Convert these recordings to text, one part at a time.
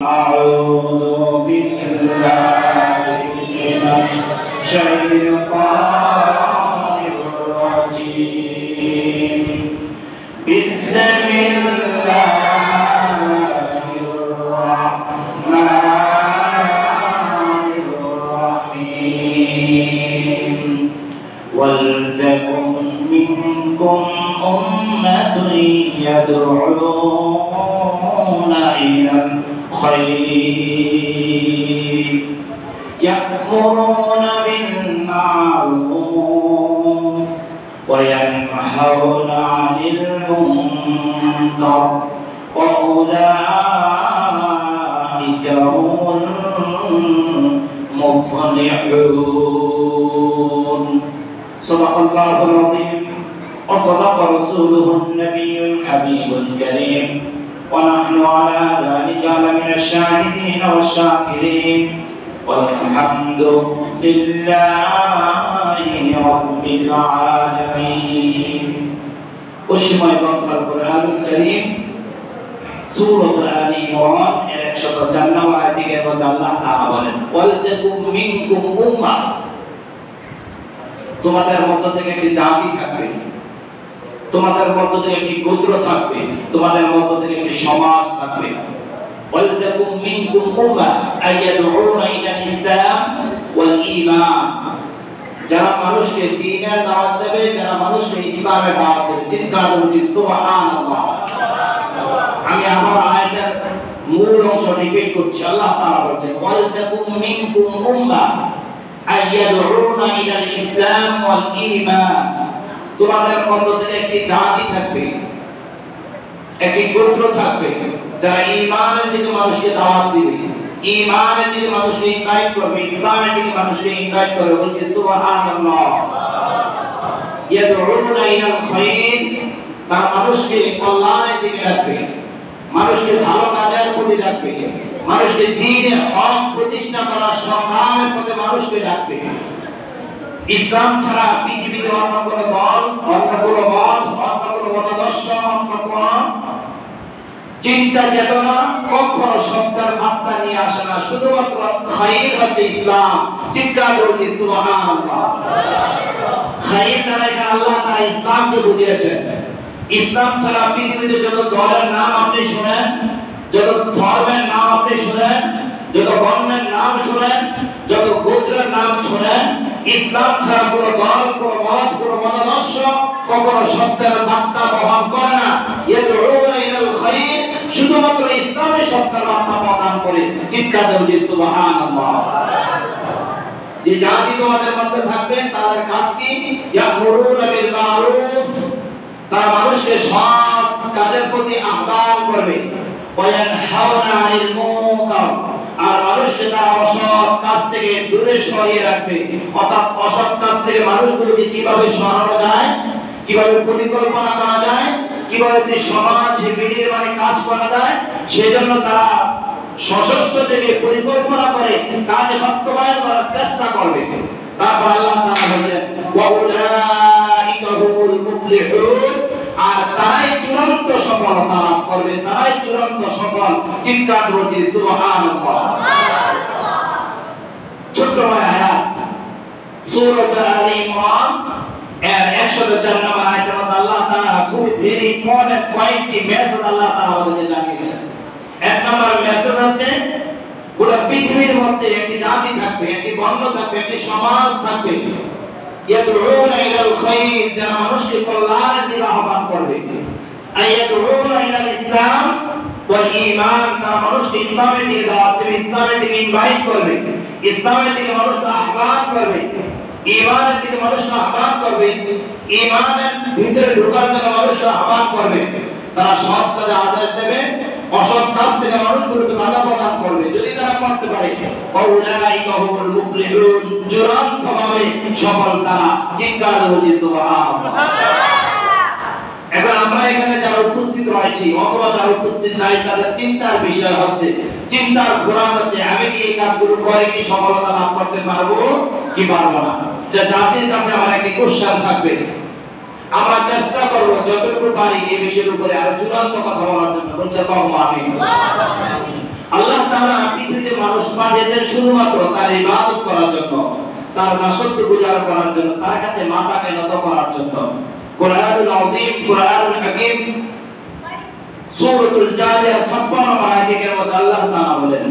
أعوذ بالله من الشيطان الرجيم بسم الله الرحمن الرحيم ولتكن منكم أمة يدعون إلى الخير يأمرون بالمعروف وينهون عن المنكر وأولئك هم المفلحون. صدق الله العظيم وصدق رسوله النبي الحبيب الكريم ونحن على ذلك لمن الشاهدين والشاكرين والحمد لله رب العالمين. উসময় গ্রন্থের কোরআনুল কারীম সূরা আলী ইমরান এর 154 নম্বর আয়াতের মধ্যে আল্লাহ তাআলা বলেন ওয়ালতাকুম মিনকুম উম্মাহ, তোমাদের মধ্য থেকে একটি জাতি থাকবে, তোমাদের মধ্য থেকে একটি গোত্র থাকবে, তোমাদের মধ্য থেকে একটি সমাজ থাকবে। ওয়ালতাকুম মিনকুম উম্মাহ আইয়াদউনা ইলাল ইসলাম ওয়াল ঈমান, যারা মানুষকে দ্বীনের দাওয়াত দেবে, যারা মানুষকে ইসলামের দাওয়াত দেবে। চিৎকার করছি সুবহানাল্লাহ। আমি আমার আয়াতের মূল অংশ রিপিট করছি। আল্লাহ তাআলা বলেন ওয়ালতাকুম মিনকুম উম্মাহ আইয়াদউনা ইলাল ইসলাম ওয়াল ঈমান, তোমাদের মধ্য থেকে একটি জাতি থাকবে, একটি গোত্র থাকবে, যারা ঈমানের দিকে মানুষকে দাওয়াত দিবে, ঈমানের দিকে মানুষকে ইনভাইট করবে, ইসলামের দিকে মানুষকে ইনভাইট করবে। বলছে সুবহানাল্লাহ। ইয়াদউনা ইলাল খায়র, তারা মানুষকে কল্যাণের দিকে ডাকবে, মানুষকে ভালো কাজের প্রতি ডাকবে, মানুষকে দ্বীনের হক প্রতিষ্ঠা করার সংগ্রামের পথে মানুষকে ডাকবে। ইসলাম ছাড়া পৃথিবীতে অন্য কোনো দল, অন্য কোনো মত, অন্য কোনো মতাদর্শ, অন্য কোনো চিন্তা চেতনা কখনো সত্যের বার্তা নিয়ে আসে না। শুধুমাত্র খায়র হচ্ছে ইসলাম। চিৎকার করছি সুবহানাল্লাহ। খায়র দ্বারা এখানে আল্লাহ তাআলা ইসলামকে বুঝিয়েছেন। ইসলাম ছাড়া পৃথিবীতে যত দলের নাম আপনি শুনেন, যত ধর্মের নাম আপনি শুনেন, যত বর্ণের নাম শুনেন, যত গোত্রের নাম শুনেন, ইসলাম ছাড়া কোনো দল, কোনো মত, কোনো মতাদর্শ কখনো সত্যের বার্তা বহন করে না। ইয়াদউনা ইলাল খায়র, শুধুমাত্র ইসলামের সত্যের বার্তা প্রদান করে। চিৎকার করছি সুবহানাল্লাহ। যে জাতি তোমাদের মধ্যে থাকবে তাদের কাজ কি? ইয়ামুরুনা বিল মারুফ, তারা মানুষকে সৎ কাজের প্রতি আহ্বান করবে। ওয়ায়ানহাউনা আনিল মুনকার, আর মানুষকে তারা অসৎ কাজ থেকে দূরে সরিয়ে রাখবে। অর্থাৎ অসৎ কাজ থেকে মানুষগুলোকে কিভাবে সরানো যায়, কিভাবে পরিকল্পনা করা যায়, কিভাবে সমাজ বিনির্মাণে কাজ করা যায়, সেজন্য তারা সশস্ত্র থেকে পরিকল্পনা করে কাজ বাস্তবায়ন করার চেষ্টা করবে। তারপর আল্লাহ তাআলা বলেন ওয়াউলাইকা হুমুল মুফলিহুন, আর তারাই চূড়ান্ত সফলতা লাভ করবে, তারাই চূড়ান্ত সফল। চিৎকার করছি সুবহানাল্লাহ। ছোট্ট আয়াত সূরা আলী ইমরান এর 104 নম্বর আয়াতের মধ্যে আল্লাহ তাআলা খুব ভেরি ইম্পর্টেন্ট কয়েকটি মেসেজ আল্লাহ তাআলা আমাদেরকে জানিয়েছেন। এক নম্বর মেসেজ হচ্ছে পুরো পৃথিবীর মধ্যে একটি জাতি থাকবে, একটি বর্ণ থাকবে, একটি সমাজ থাকবে। ইয়াদউনা ইলাল খায়র, যারা মানুষকে কল্যাণের দিকে আহ্বান করবে। আয়াদউনা ইলাল ইসলাম ওয়াল ঈমান, তারা মানুষকে ইসলামের দিকে দাওয়াত দেবে, ইসলামের দিকে ইনভাইট করবে, ইসলামের দিকে মানুষকে আহ্বান করবে, ঈমানের দিকে মানুষকে আহ্বান করবে, ঈমানের ভিতরে ঢোকার জন্য মানুষকে আহ্বান করবে। তারা সৎ কাজে আদেশ দেবে, অসৎ কাজ থেকে মানুষগুলোকে বাধা প্রদান করবে। যদি তারা করতে পারে ওয়াউলাইকা হুমুল মুফলিহুন, চূড়ান্তভাবে সফল তারা। চিৎকার করছি সুবহানাল্লাহ। এখন আমরা এখানে যারা উপস্থিত রয়েছি অথবা যারা উপস্থিত নাই, তাদের চিন্তার বিষয় হচ্ছে, চিন্তার ঘোরান হচ্ছে, আমি কি এই কাজগুলো করে কি সফলতা লাভ করতে পারবো কি পারবো না। এটা জাতির কাছে আমার একটি কোশ্চেন থাকবে। আমরা চেষ্টা করব যতটুকু পারি এই বিষয়ের উপরে আরো চূড়ান্ত কথা বলার জন্য। বলছে আল্লাহুম্মা আমিন। আল্লাহ তাআলা পৃথিবীতে মানুষ পাঠিয়েছেন শুধুমাত্র তার ইবাদত করার জন্য, তার দাসত্ব গুজার করার জন্য, তার কাছে মাথাকে নত করার জন্য। কোরআনুল আযীম, কোরআনুল হাকীম, সূরাতুল জারিয়া 56 নম্বর আয়াতের মধ্যে আল্লাহ তাআলা বলেন,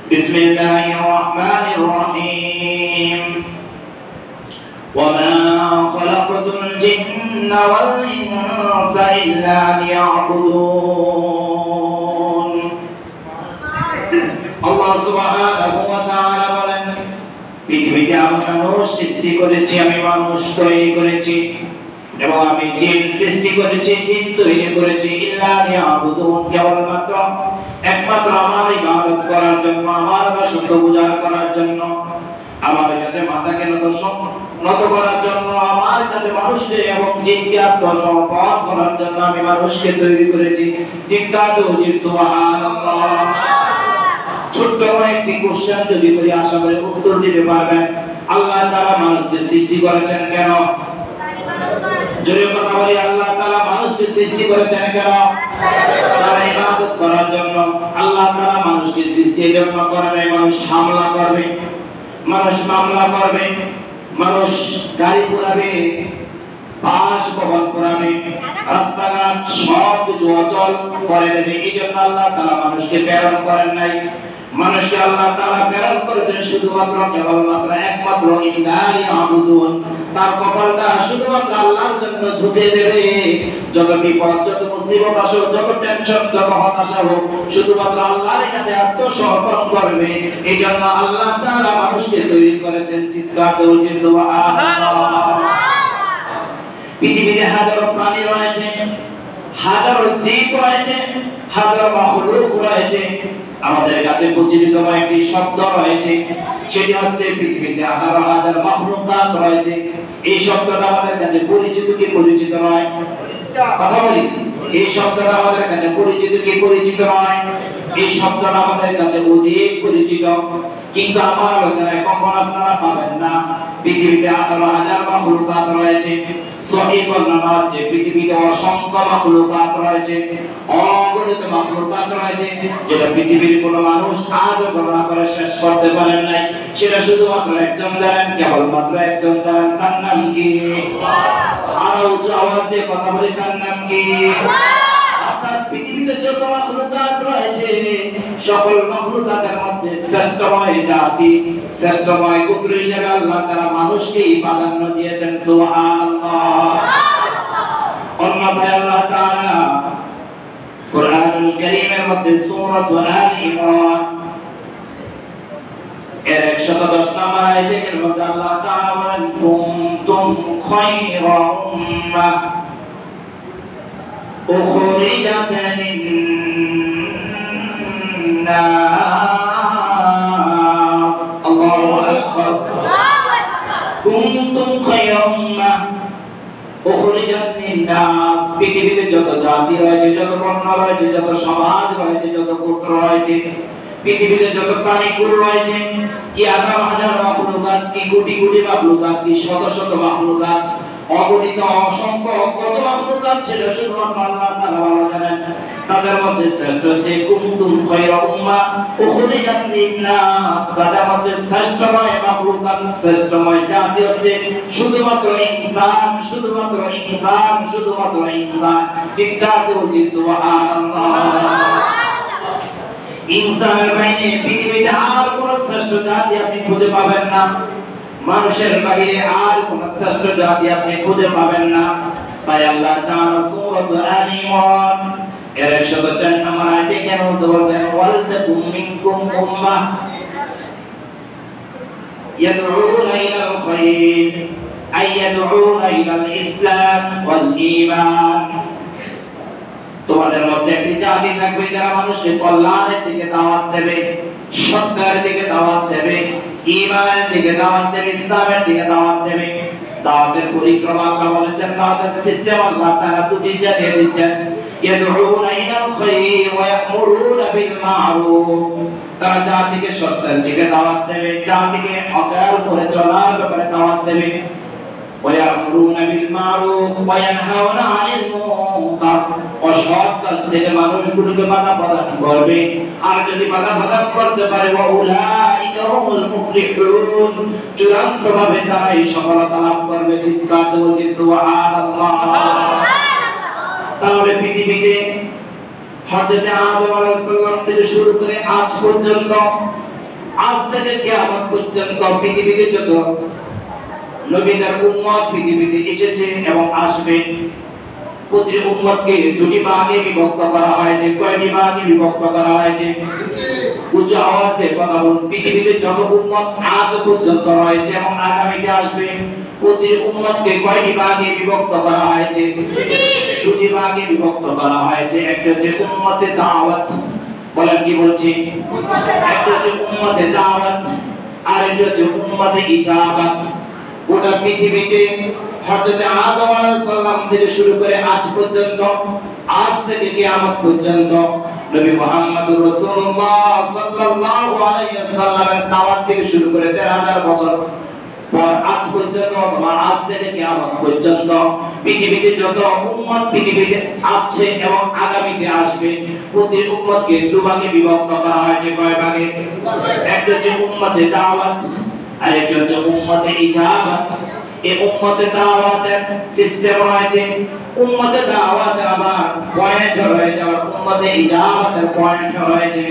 বিসমিল্লাহির রহমানির রহিম, وما خلقت الجن والإنس إلا ليعبدون। আল্লাহ সুবহানাহু ওয়া তাআলা বলেন, পৃথিবীতে আমি মানুষ সৃষ্টি করেছি, আমি মানুষ তৈরি করেছি এবং আমি জিন সৃষ্টি করেছি, জিন তৈরি করেছি ইল্লা লিয়াবুদুন, কেবলমাত্র একমাত্র আমার ইবাদত করার জন্য, আমার দাসত্ব পূজা করার জন্য, আমার কাছে মাথাকে নত করার জন্য, আমার কাছে মানুষকে এবং জিনকে আত্মসমর্পণ করার জন্য আমি মানুষকে তৈরি করেছি। চিৎকার দিয়ে সুবহানাল্লাহ। ছোট্ট একটি কোশ্চেন যদি করি, আশা করি উত্তর দিতে পারবেন। আল্লাহ তাআলা মানুষকে সৃষ্টি করেছেন কেন? জোরে কথা বলি, আল্লাহ তাআলা মানুষকে সৃষ্টি করেছেন কেন? তার ইবাদত করার জন্য। আল্লাহ তাআলা মানুষকে সৃষ্টির জন্য করেন নাই মানুষ হামলা করবে, মানুষ মামলা করবে, মানুষ গাড়ি পোড়াবে, বাস ভবন পোড়াবে, রাস্তাঘাট সব কিছু অচল করে দেবে। এই জন্য আল্লাহ তাআলা মানুষকে প্রেরণ করেন নাই। মানুষকে আল্লাহ তাআলা প্রেরণ করেছেন শুধুমাত্র কেবলমাত্র একমাত্র ইল্লা লিয়াবুদুন, তার কপালটা শুধুমাত্র আল্লাহর জন্য ঝুঁকে দেবে। যত বিপদ, যত মুসিবত আসুক, যত টেনশন, যত হতাশা হোক, শুধুমাত্র আল্লাহর কাছে আত্মসমর্পণ করবে। এই জন্য আল্লাহ তাআলা মানুষকে তৈরি করেছেন। চিৎকার করে সুবহানাল্লাহ। পৃথিবীতে হাজারো প্রাণী রয়েছে, হাজারো জীব রয়েছে, হাজারো মাখলুক রয়েছে। আমাদের কাছে প্রচলিত একটি শব্দ রয়েছে, সেটি হচ্ছে পৃথিবীতে 18,000 মাখলুকাত রয়েছে। এই শব্দটা আমাদের কাছে পরিচিত কি পরিচিত নয়? কথা বলি, এই শব্দটা আমাদের কাছে পরিচিত কি পরিচিত নয়? এই শব্দটা আমাদের কাছে অধিক পরিচিত, কিন্তু আমার আলোচনায় কখন আপনারা পাবেন না। পৃথিবীতে 18,000 মাখলুকাত রয়েছে। সহিহ বর্ণনা হচ্ছে পৃথিবীতে অসংখ্য মাখলুকাত রয়েছে, অগণিত মাখলুকাত রয়েছে, যেটা পৃথিবীর কোনো মানুষ আজও গণনা করে শেষ করতে পারেন নাই। সেটা শুধুমাত্র একজন জানেন, কেবলমাত্র একজন জানেন। তার নাম কি? আরো উচ্চ আওয়াজ দিয়ে কথা বলি, তার নাম কি? অর্থাৎ পৃথিবীতে যত মাখলুকাত রয়েছে, সকল মাখলুকাতের মধ্যে শ্রেষ্ঠময় জাতি, শ্রেষ্ঠময় গোত্র হিসেবে আল্লাহ তাআলা মানুষকেই প্রাধান্য দিয়েছেন। সুবহানাল্লাহ। অন্যথায় আল্লাহ তাআলা কোরআনুল কারীমের মধ্যে সূরাতুল আল ইমরান এর 110 নম্বর আয়াতের মধ্যে আল্লাহ তাআলা বলেন, কুনতুম খায়রা উম্মাহ উখরিজাত লিন-নাস। আল্লাহু আকবার। কুনতুম খায়রা উম্মাহ উখরিজাত লিন-নাস। পৃথিবীতে যত জাতি রয়েছে, যত বর্ণ রয়েছে, যত সমাজ রয়েছে, যত গোত্র রয়েছে, পৃথিবীতে যত প্রাণীকুল রয়েছে, কি 18,000 মাখলুকাত, কি কোটি কোটি মাখলুকাত, কি শত শত মাখলুকাত, অগণিত অসংখ্য কত মাখলুকাত ছিল, শুধুমাত্র আল্লাহ তাআলা ভালো জানেন। তাদের মধ্যে শ্রেষ্ঠ হচ্ছে কুনতুম খায়রা উম্মাহ উখরিজাত লিন-নাস। তাদের মধ্যে শ্রেষ্ঠময় মাখলুকাত, শ্রেষ্ঠময় জাতি হচ্ছে শুধুমাত্র ইনসান, শুধুমাত্র ইনসান, শুধুমাত্র ইনসান। চিৎকার দিয়ে সুবহানাল্লাহ। ইনসানের বাইরে পৃথিবীতে আর কোন শ্রেষ্ঠ জাতি আপনি খুঁজে পাবেন না। মানুষের বাইরে আর কোন শ্রেষ্ঠ জাতি আপনি খুঁজে পাবেন না। তাই আল্লাহ তাআলা সূরাতুল আল ইমরান এর 104 নম্বর আয়াতে কেন বলছেন, ওয়ালতাকুম মিনকুম উম্মাহ ইয়াদউনা ইলাল খায়র আই ইয়াদউনা ইলাল ইসলাম ওয়াল ঈমান। তোমাদের মধ্যে একটি জাতি থাকবে যারা মানুষকে কল্যাণের দিকে দাওয়াত দেবে, সত্যের দিকে দাওয়াত দেবে, ঈমানের দিকে দাওয়াত দেবে, ইসলামের দিকে দাওয়াত দেবে। দাওয়াতের পরিক্রমা আল্লাহ বলেছেন, দাওয়াতের সিস্টেম আল্লাহ তাআলা দুটি জানিয়ে দিচ্ছেন। ইয়াদউনা ইলাল খায়র ওয়া ইয়া'মুরুনা বিল মা'রুফ। তারা জাতিকে সত্যের দিকে দাওয়াত দেবে, জাতিকে হকের উপরে চলার ব্যাপারে দাওয়াত দেবে। ওয়া ইয়া'মুরুনা বিল মা'রুফ ওয়া ইয়ানহাউনা আনিল মুনকার। অসৎ কাজ থেকে মানুষগুলোকে বাধা প্রদান করবে। আর যদি বাধা প্রদান করতে পারে ওয়াউলাইকা হুমুল মুফলিহুন, চূড়ান্তভাবে তারা এই সফলতা লাভ করবে। চিৎকার দিয়ে বলছি সুবহানাল্লাহ। তাহলে পৃথিবীতে হযরত আদম আলাইহিস সালাম থেকে শুরু করে আজ পর্যন্ত, আজ থেকে কিয়ামত পর্যন্ত পৃথিবীতে যত নবীদের উম্মত পৃথিবীতে এসেছে এবং আসবে, প্রতি উম্মতকে দুটি ভাগে বিভক্ত করা হয়েছে। কয়টি ভাগে বিভক্ত করা হয়েছে? উচ্চ আওয়াজে কথা বলুন। পৃথিবীতে যত উম্মত আজ পর্যন্ত রয়েছে এবং আগামীতে আসবে, প্রতি উম্মতকে কয়টি ভাগে বিভক্ত করা হয়েছে? দুটি ভাগে বিভক্ত করা হয়েছে। একটা হচ্ছে উম্মতে দাওয়াত, বলেন কি বলছি? একটা হচ্ছে উম্মতে দাওয়াত, আর একটা হচ্ছে উম্মতে ইজাবাত। গোটা পৃথিবীতে হযরত আদম আলাইহিস সালাম থেকে শুরু করে আজ পর্যন্ত, আজ থেকে কিয়ামত পর্যন্ত নবী মুহাম্মদুর রাসূলুল্লাহ সাল্লাল্লাহু আলাইহি ওয়াসাল্লামের দাওয়াত থেকে শুরু করে ১৩,০০০ বছর পর আজ পর্যন্ত, অথবা আজ থেকে কিয়ামত পর্যন্ত পৃথিবীতে যত উম্মত পৃথিবীতে আছে এবং আগামীতে আসবে, প্রতি উম্মতকে দুভাগে বিভক্ত করা হয়েছে। কয় ভাগে? একটা হচ্ছে উম্মতে দাওয়াত, আর একটা হচ্ছে উম্মতে ইজাবাত। এই উম্মতে দাওয়াতের সিস্টেম রয়েছে, উম্মতে দাওয়াতের আবার পয়েন্ট রয়েছে, আবার উম্মতে ইজাবাতের পয়েন্ট রয়েছে।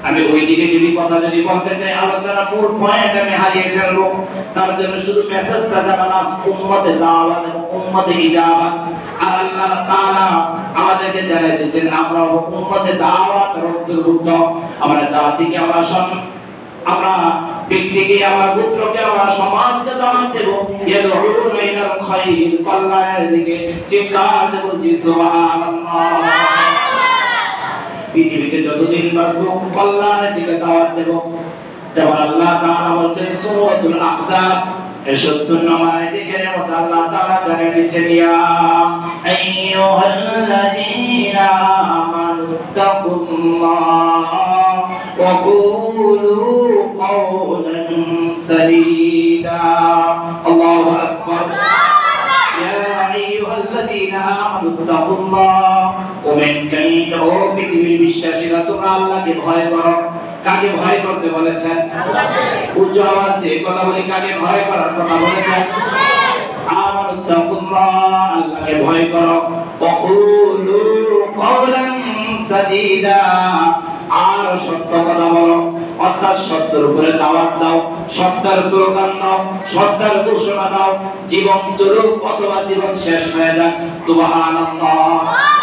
আমি ওইদিকে যদি কথা বলতে চাই, আলোচনা মূল পয়েন্ট আমি হারিয়ে ফেলবো। তার জন্য শুধু মেসেজটা জানালাম উম্মতে দাওয়াত এবং উম্মতে ইজাবাত। আর আল্লাহ তাআলা আমাদেরকে জানিয়ে দিয়েছেন আমরা উম্মতে দাওয়াতের অন্তর্ভুক্ত। আমরা জাতিকে, আমরা ব্যক্তিকে, আমরা গোত্রকে, আমরা সমাজকে দাওয়াত দেব। ইয়াদউনা ইলাল খায়র, কল্যাণের দিকে। চিৎকার দিয়ে বলছি সুবহানাল্লাহ। পৃথিবীতে যতদিন বাঁচবো কল্যাণের দিকে দাওয়াত দেব। যেমন আল্লাহ তাআলা বলছেন সূরাতুল আহজাব এর ৭০ নম্বর আয়াতে কেমন আল্লাহ তাআলা জানিয়ে দিচ্ছেন, ইয়া আইয়ুহাল্লাযীনা আমানুত্তাকুল্লাহ ওয়া কুলু কওলান সাদীদা। আল্লাহু আকবার। ইয়া আইয়ুহাল্লাযীনা আমানুত্তাকুল্লাহ, ও মুমিন ও পৃথিবীর বিশ্বাসীরা, তোমরা আল্লাহকে ভয় করো। কাকে ভয় করতে বলেছেন? উচ্চ আওয়াজ দিয়ে কথা বলি, কাকে ভয় করার কথা বলেছেন? আমানুত্তাকুল্লাহ, আল্লাহকে ভয় করো। ওয়াকুলু কওলান সাদীদা, আর সত্য কথা বলো। অর্থাৎ সত্যের উপরে দাওয়াত দাও, সত্যের স্লোগান দাও, সত্যের ঘোষণা দাও। জীবন চলুক অথবা জীবন শেষ হয়ে যাক। সুবহানাল্লাহ।